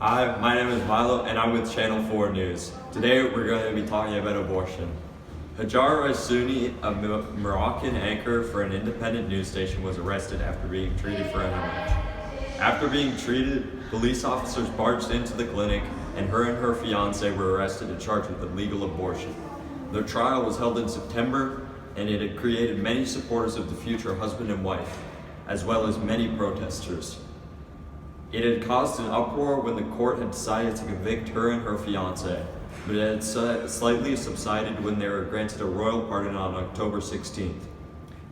Hi, my name is Milo and I'm with Channel 4 News. Today we're going to be talking about abortion. Hajar Rasouni, a Moroccan anchor for an independent news station, was arrested after being treated for a hemorrhage. After being treated, police officers barged into the clinic and her fiancé were arrested and charged with illegal abortion. Their trial was held in September and it had created many supporters of the future husband and wife, as well as many protesters. It had caused an uproar when the court had decided to convict her and her fiancé, but it had slightly subsided when they were granted a royal pardon on October 16th.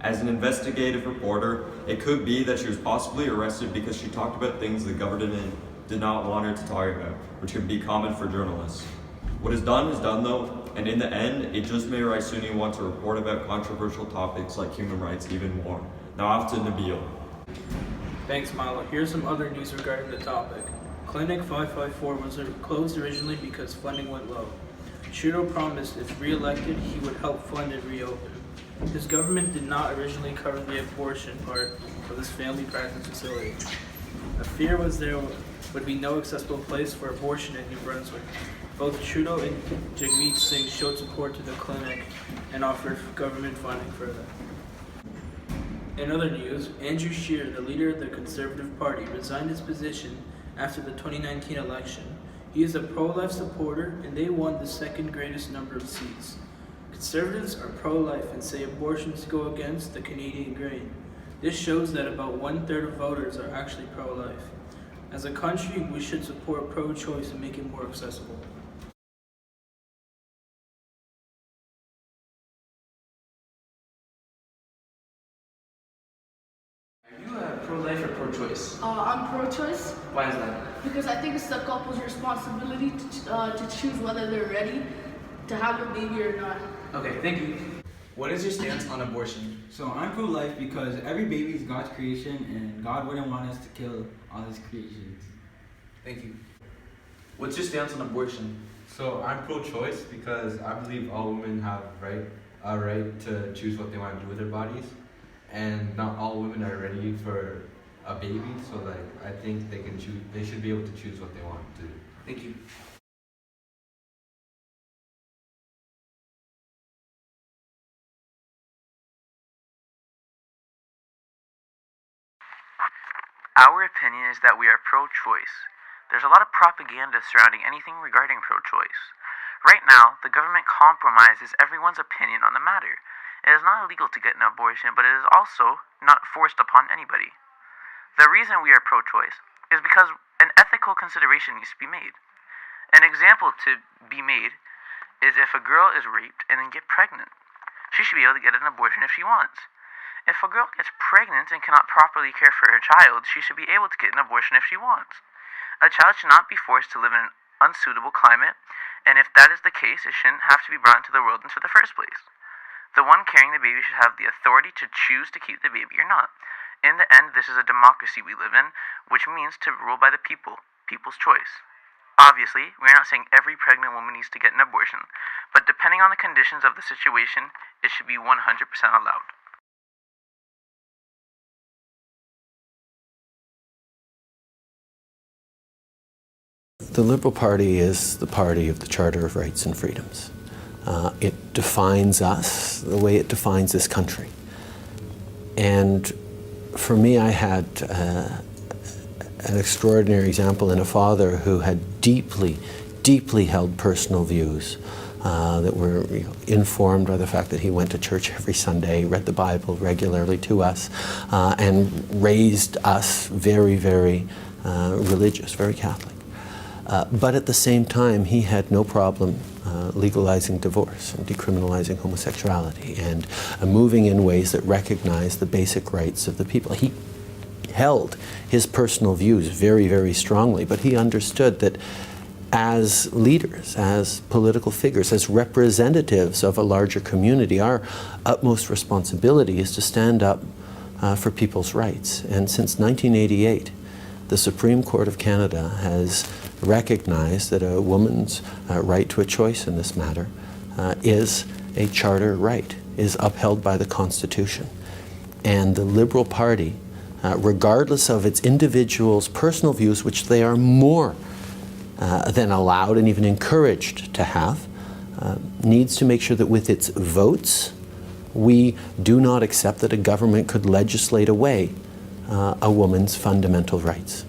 As an investigative reporter, it could be that she was possibly arrested because she talked about things the government did not want her to talk about, which can be common for journalists. What is done though, and in the end, it just made Rasouni want to report about controversial topics like human rights even more. Now off to Nabil. Thanks, Milo. Here's some other news regarding the topic. Clinic 554 was closed originally because funding went low. Trudeau promised if re-elected, he would help fund it reopen. His government did not originally cover the abortion part of this family practice facility. A fear was there would be no accessible place for abortion in New Brunswick. Both Trudeau and Jagmeet Singh showed support to the clinic and offered government funding for that. In other news, Andrew Scheer, the leader of the Conservative Party, resigned his position after the 2019 election. He is a pro-life supporter and they won the second greatest number of seats. Conservatives are pro-life and say abortions go against the Canadian grain. This shows that about 1/3 of voters are actually pro-life. As a country, we should support pro-choice and make it more accessible. Pro-life or pro-choice? I'm pro-choice Why is that? because I think it's the couple's responsibility to choose whether they're ready to have a baby or not. Okay, thank you. What is your stance on abortion? So I'm pro-life because every baby is God's creation and God wouldn't want us to kill all his creations. Thank you. What's your stance on abortion? So I'm pro-choice because I believe all women have a right to choose what they want to do with their bodies, and not all women are ready for a baby. So I think they should be able to choose what they want to do. Thank you. Our opinion is that we are pro-choice. There's a lot of propaganda surrounding anything regarding pro-choice. Right now, the government compromises everyone's opinion on the matter. It is not illegal to get an abortion, but it is also not forced upon anybody. The reason we are pro-choice is because an ethical consideration needs to be made. An example to be made is if a girl is raped and then get pregnant. She should be able to get an abortion if she wants. If a girl gets pregnant and cannot properly care for her child, she should be able to get an abortion if she wants. A child should not be forced to live in an unsuitable climate, and if that is the case, it shouldn't have to be brought into the world into the first place. The one carrying the baby should have the authority to choose to keep the baby or not. In the end, this is a democracy we live in, which means to rule by the people, people's choice. Obviously, we are not saying every pregnant woman needs to get an abortion, but depending on the conditions of the situation, it should be 100% allowed. The Liberal Party is the party of the Charter of Rights and Freedoms. It defines us the way it defines this country. And for me, I had an extraordinary example in a father who had deeply, deeply held personal views that were informed by the fact that he went to church every Sunday, read the Bible regularly to us, and raised us very, very religious, very Catholic. But at the same time, he had no problem legalizing divorce and decriminalizing homosexuality and moving in ways that recognize the basic rights of the people. He held his personal views very, very strongly, but he understood that as leaders, as political figures, as representatives of a larger community, our utmost responsibility is to stand up for people's rights. And since 1988, the Supreme Court of Canada has recognized that a woman's right to a choice in this matter is a charter right is upheld by the Constitution. And the Liberal Party, regardless of its individuals' personal views, which they are more than allowed and even encouraged to have, needs to make sure that with its votes, we do not accept that a government could legislate away a woman's fundamental rights.